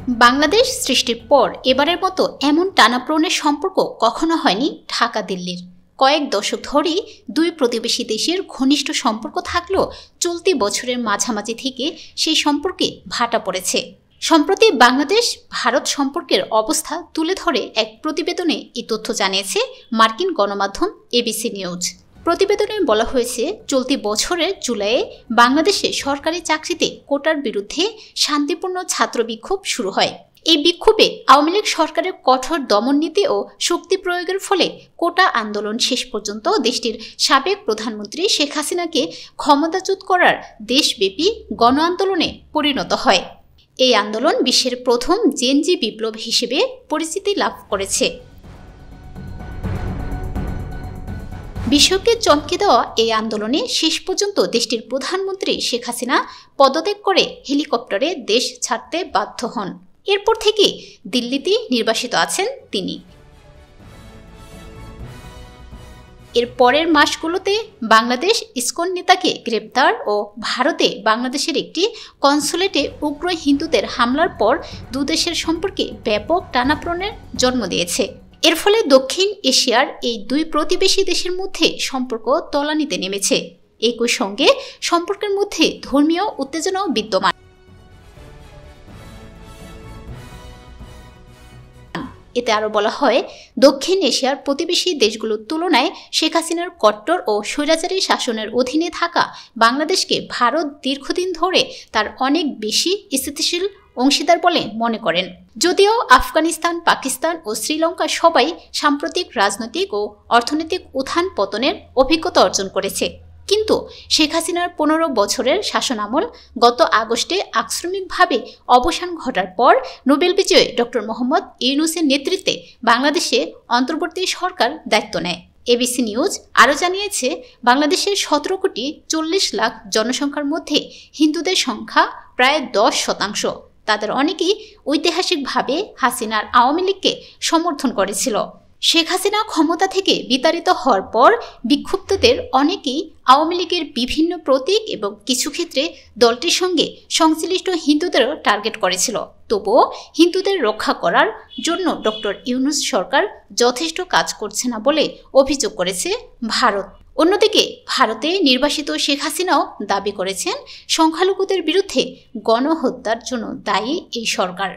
বাংলাদেশ সৃষ্টির পর এবারের মতো এমন টানাপোড়েনের সম্পর্ক কখনো হয়নি ঢাকা দিল্লির। কয়েক দশক ধরেই দুই প্রতিবেশী দেশের ঘনিষ্ঠ সম্পর্ক থাকলেও চলতি বছরের মাঝামাঝি থেকে সেই সম্পর্কে ভাটা পড়েছে। সম্প্রতি বাংলাদেশ ভারত সম্পর্কের অবস্থা তুলে ধরে এক প্রতিবেদনে এই তথ্য জানিয়েছে মার্কিন গণমাধ্যম এবিসি নিউজ। প্রতিবেদনে বলা হয়েছে, চলতি বছরের জুলাইয়ে বাংলাদেশে সরকারি চাকরিতে কোটার বিরুদ্ধে শান্তিপূর্ণ ছাত্র বিক্ষোভ শুরু হয়। এই বিক্ষোভে আওয়ামী লীগ সরকারের কঠোর দমন নীতি ও শক্তি প্রয়োগের ফলে কোটা আন্দোলন শেষ পর্যন্ত দেশটির সাবেক প্রধানমন্ত্রী শেখ হাসিনাকে ক্ষমতাচ্যুত করার দেশব্যাপী গণ আন্দোলনে পরিণত হয়। এই আন্দোলন বিশ্বের প্রথম জেনজি বিপ্লব হিসেবে পরিচিতি লাভ করেছে। বিশ্বকে চমকে দেওয়া এই আন্দোলনে শেষ পর্যন্ত দেশটির প্রধানমন্ত্রী শেখ হাসিনা পদত্যাগ করে হেলিকপ্টারে দেশ ছাড়তে বাধ্য হন। এরপর থেকে দিল্লিতে নির্বাসিত আছেন তিনি। এর পরের মাসগুলোতে বাংলাদেশ ইসকন নেতাকে গ্রেপ্তার ও ভারতে বাংলাদেশের একটি কনসুলেটে উগ্র হিন্দুদের হামলার পর দুদেশের সম্পর্কে ব্যাপক টানাপোড়েনের জন্ম দিয়েছে। এর ফলে দক্ষিণ এশিয়ার এই দুই প্রতিবেশী দেশের মধ্যে সম্পর্ক তলানিতে নেমেছে। একই সঙ্গে সম্পর্কের মধ্যে ধর্মীয় উত্তেজনাও বিদ্যমান। এতে আরও বলা হয়, দক্ষিণ এশিয়ার প্রতিবেশী দেশগুলোর তুলনায় শেখ হাসিনার কট্টর ও স্বৈরাচারী শাসনের অধীনে থাকা বাংলাদেশকে ভারত দীর্ঘদিন ধরে তার অনেক বেশি স্থিতিশীল অংশীদার বলে মনে করেন। যদিও আফগানিস্তান, পাকিস্তান ও শ্রীলঙ্কা সবাই সাম্প্রতিক রাজনৈতিক ও অর্থনৈতিক উত্থান পতনের অভিজ্ঞতা অর্জন করেছে, কিন্তু শেখ হাসিনার 15 বছরের শাসনামল গত আগস্টে আকস্মিকভাবে অবসান ঘটার পর নোবেল বিজয়ী ডক্টর মোহাম্মদ ইউনূসের নেতৃত্বে বাংলাদেশে অন্তর্বর্তী সরকার দায়িত্ব নেয়। এবিসি নিউজ আরও জানিয়েছে, বাংলাদেশের 17 কোটি 40 লাখ জনসংখ্যার মধ্যে হিন্দুদের সংখ্যা প্রায় 10%। তাদের অনেকেই ঐতিহাসিকভাবে হাসিনার আওয়ামী লীগকে সমর্থন করেছিল। শেখ হাসিনা ক্ষমতা থেকে বিতাড়িত হওয়ার পর বিক্ষুব্ধদের অনেকেই আওয়ামী লীগের বিভিন্ন প্রতীক এবং কিছু ক্ষেত্রে দলটির সঙ্গে সংশ্লিষ্ট হিন্দুদেরও টার্গেট করেছিল। তবুও হিন্দুদের রক্ষা করার জন্য ডক্টর ইউনূস সরকার যথেষ্ট কাজ করছে না বলে অভিযোগ করেছে ভারত। অন্যদিকে ভারতে নির্বাসিত শেখ হাসিনাও দাবি করেছেন, সংখ্যালঘুদের বিরুদ্ধে গণহত্যার জন্য দায়ী এই সরকার।